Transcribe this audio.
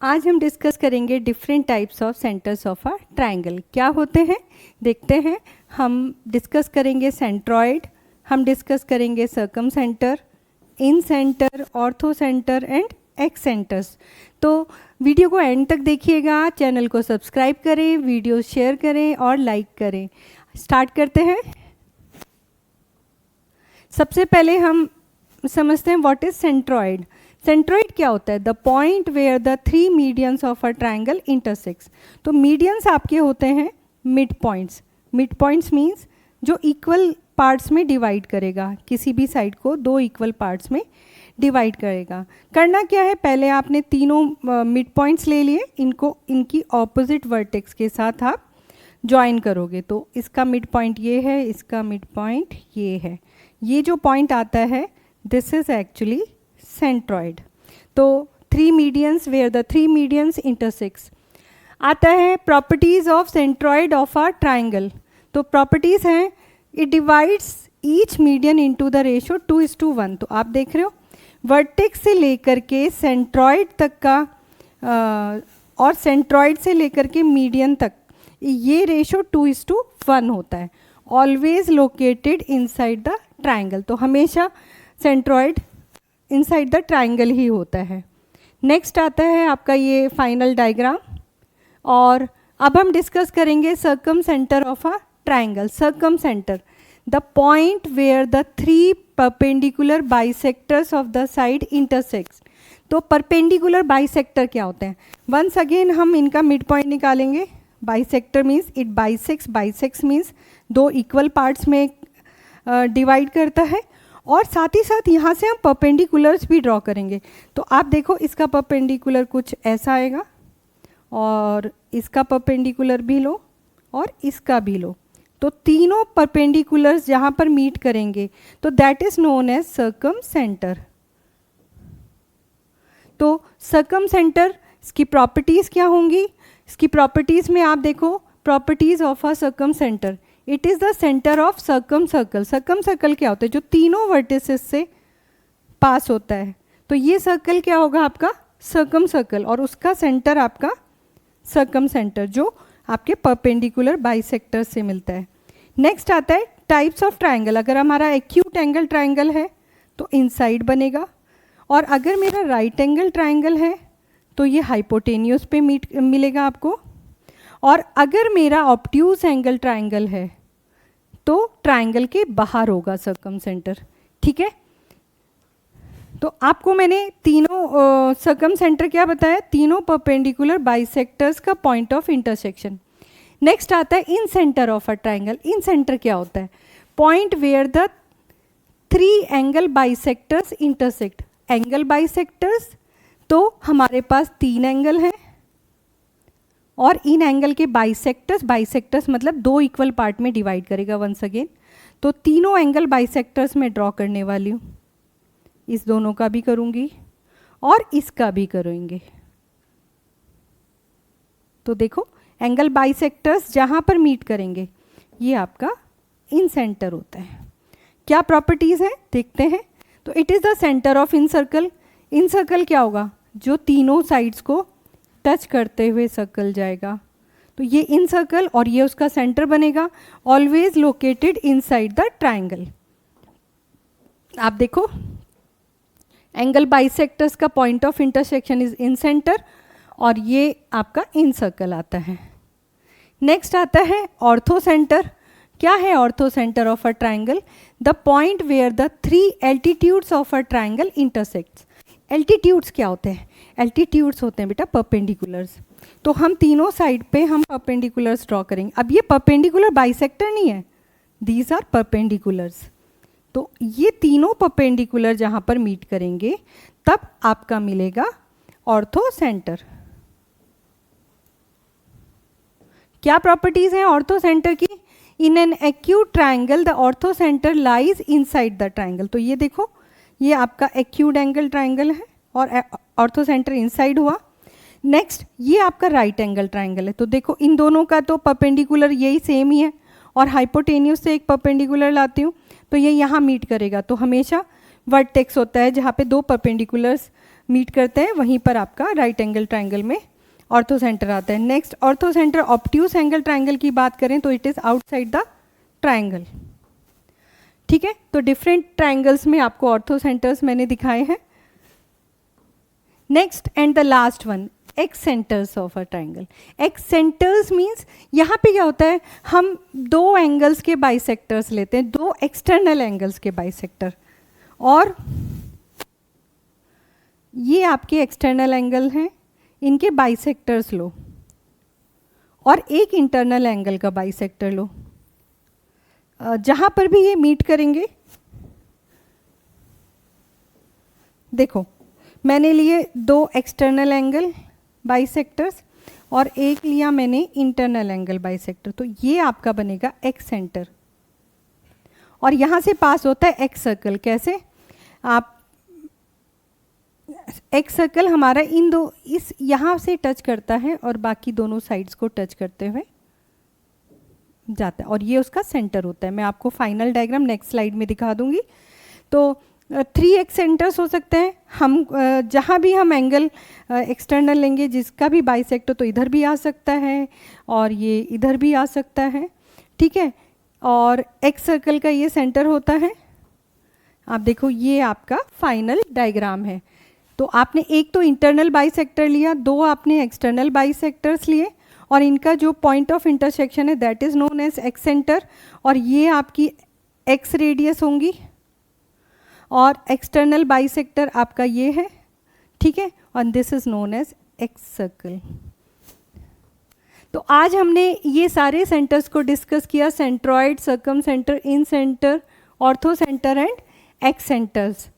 आज हम डिस्कस करेंगे different types of centres of a triangle. क्या होते हैं देखते हैं। हम डिस्कस करेंगे सेंट्रॉइड, हम डिस्कस करेंगे circumcentre, incentre, orthocentre and x centres. तो वीडियो को एंड तक देखिएगा, चैनल को सब्सक्राइब करें, वीडियो शेयर करें और लाइक करें। स्टार्ट करते हैं। सबसे पहले हम समझते हैं व्हाट इज सेंट्रॉइड। सेंट्रॉइड क्या होता है? The point where the three medians of a triangle intersect. तो मीडियंस आपके होते हैं mid points. Mid points means जो इक्वल पार्ट्स में डिवाइड करेगा, किसी भी साइड को दो इक्वल पार्ट्स में डिवाइड करेगा। करना क्या है, पहले आपने तीनों मिड पॉइंट्स ले लिए, इनको इनकी ऑपोजिट वर्टेक्स के साथ आप ज्वाइन करोगे। तो इसका मिड पॉइंट ये है, इसका मिड पॉइंट ये है। ये जो पॉइंट आता है दिस इज एक्चुअली सेंट्रॉइड। तो three medians where the three medians intersect. आता है properties of centroid of a triangle. तो प्रॉपर्टीज हैं, it divides each median into the ratio 2:1। तो आप देख रहे हो वर्टेक्स से लेकर के सेंट्रॉइड तक का और सेंट्रॉइड से लेकर के मीडियन तक ये रेशियो 2:1 होता है। Always located inside the triangle. तो हमेशा सेंट्रॉइड इनसाइड द ट्रायंगल ही होता है। नेक्स्ट आता है आपका ये फाइनल डायग्राम। और अब हम डिस्कस करेंगे circumcentre of a triangle. Circumcentre, the point where the three perpendicular bisectors of the side intersect. तो परपेंडिकुलर बाइसेक्टर क्या होते हैं? वंस अगेन हम इनका मिड पॉइंट निकालेंगे। Bisector means it bisects, bisects means दो equal parts में divide करता है। और साथ ही साथ यहाँ से हम परपेंडिकुलर्स भी ड्रॉ करेंगे। तो आप देखो इसका परपेंडिकुलर कुछ ऐसा आएगा और इसका परपेंडिकुलर भी लो और इसका भी लो। तो तीनों परपेंडिकुलर्स जहाँ पर मीट करेंगे तो that is known as circumcentre. तो सर्कम सेंटर इसकी प्रॉपर्टीज़ क्या होंगी? इसकी प्रॉपर्टीज़ में आप देखो properties of a circumcentre. It is the centre of circumcircle. Circumcircle क्या होता है? जो तीनों वर्टिसेस से पास होता है। तो ये सर्कल क्या होगा आपका? Circum circle. और उसका सेंटर आपका सर्कम सेंटर जो आपके परपेंडिकुलर बाइसेक्टर से मिलता है। नेक्स्ट आता है टाइप्स ऑफ ट्रायंगल। अगर हमारा एक्यूट एंगल ट्रायंगल है तो इनसाइड बनेगा, और अगर मेरा राइट एंगल ट्रायंगल है तो ये हाइपोटेन्यूस पे मिलेगा आपको। और अगर मेरा ऑब्ट्यूज एंगल ट्रायंगल है तो ट्रायंगल के बाहर होगा सर्कम सेंटर। ठीक है, तो आपको मैंने तीनों सर्कम सेंटर क्या बताया? तीनों परपेंडिकुलर बाइसेक्टर्स का पॉइंट ऑफ इंटरसेक्शन। नेक्स्ट आता है in centre of a triangle. In centre क्या होता है? Point where the three angle bisectors intersect. Angle bisectors तो हमारे पास तीन एंगल हैं और इन एंगल के बाइसेक्टर्स, बाइसेक्टर्स मतलब दो इक्वल पार्ट में डिवाइड करेगा वंस अगेन। तो तीनों एंगल बाइसेक्टर्स में ड्रॉ करने वाली हूँ। इस दोनों का भी करूँगी और इसका भी करेंगे। तो देखो एंगल बाइसेक्टर्स जहाँ पर मीट करेंगे ये आपका इन सेंटर होता है। क्या प्रॉपर्टीज़ हैं देखते हैं। तो it is the centre of in circle. In circle क्या होगा? जो तीनों साइड्स को टच करते हुए सर्कल जाएगा। तो ये इन सर्कल और ये उसका सेंटर बनेगा। Always located inside the triangle. आप देखो एंगल बाइसेक्टर्स का point of intersection is in centre और ये आपका इन सर्कल आता है। नेक्स्ट आता है ऑर्थो सेंटर। क्या है orthocentre of a triangle? The point where the three altitudes of a triangle intersects. Altitudes क्या होते हैं? एल्टीट्यूड्स होते हैं बेटा परपेंडिकुलर्स। तो हम तीनों साइड पे हम परपेंडिकुलर्स ड्रॉ करेंगे। अब ये परपेंडिकुलर बाइसेक्टर नहीं है, दीज आर परपेंडिकुलर्स। तो ये तीनों परपेंडिकुलर जहाँ पर मीट करेंगे तब आपका मिलेगा ऑर्थो सेंटर। क्या प्रॉपर्टीज हैं ऑर्थो सेंटर की? In an acute triangle the ortho centre lies inside the triangle. तो ये देखो ये आपका एक्यूट एंगल ट्रायंगल है और ऑर्थो सेंटर इनसाइड हुआ। नेक्स्ट ये आपका राइट एंगल ट्रायंगल है। तो देखो इन दोनों का तो परपेंडिकुलर यही सेम ही है और हाइपोटेन्यूस से एक परपेंडिकुलर लाती हूँ तो ये यहाँ मीट करेगा। तो हमेशा वर्टेक्स होता है जहाँ पे दो परपेंडिकुलर्स मीट करते हैं, वहीं पर आपका राइट एंगल ट्राइंगल में ऑर्थो सेंटर आता है। Next ortho centre obtuse angle triangle की बात करें तो it is outside the triangle. ठीक है, तो डिफरेंट ट्राइंगल्स में आपको ऑर्थो सेंटर्स मैंने दिखाए हैं। Next and the last one, x centres of a triangle. X centres means यहाँ पे क्या होता है, हम दो एंगल्स के बाइसेक्टर्स लेते हैं, दो एक्सटर्नल एंगल्स के बाइसेक्टर, और ये आपके एक्सटर्नल एंगल हैं, इनके बाइसेक्टर्स लो और एक इंटरनल एंगल का बाइसेक्टर लो। जहाँ पर भी ये मीट करेंगे, देखो मैंने लिए दो एक्सटर्नल एंगल बाइसेक्टर्स और एक लिया मैंने इंटरनल एंगल बाइसेक्टर, तो ये आपका बनेगा एक्स सेंटर। और यहाँ से पास होता है एक्स सर्कल। कैसे? आप एक्स सर्कल हमारा इन दो इस यहाँ से टच करता है और बाकी दोनों साइड्स को टच करते हुए जाता है, और ये उसका सेंटर होता है। मैं आपको फाइनल डायग्राम नेक्स्ट स्लाइड में दिखा दूंगी। तो 3 एक्स सेंटर्स हो सकते हैं। हम जहाँ भी हम एंगल एक्सटर्नल लेंगे, जिसका भी बाइसेक्टर, तो इधर भी आ सकता है और ये इधर भी आ सकता है। ठीक है, और एक्स सर्कल का ये सेंटर होता है। आप देखो ये आपका फाइनल डायग्राम है। तो आपने एक तो इंटरनल बाइसेक्टर लिया, दो आपने एक्सटर्नल बाइसेक्टर्स लिए, और इनका जो पॉइंट ऑफ इंटरसेक्शन है that is known as excentre, और ये आपकी एक्स रेडियस होंगी, और एक्सटर्नल बाइसेक्टर आपका ये है। ठीक है, और this is known as excircle. तो आज हमने ये सारे सेंटर्स को डिस्कस किया, centroid, circumcentre, incentre, orthocentre and x centres.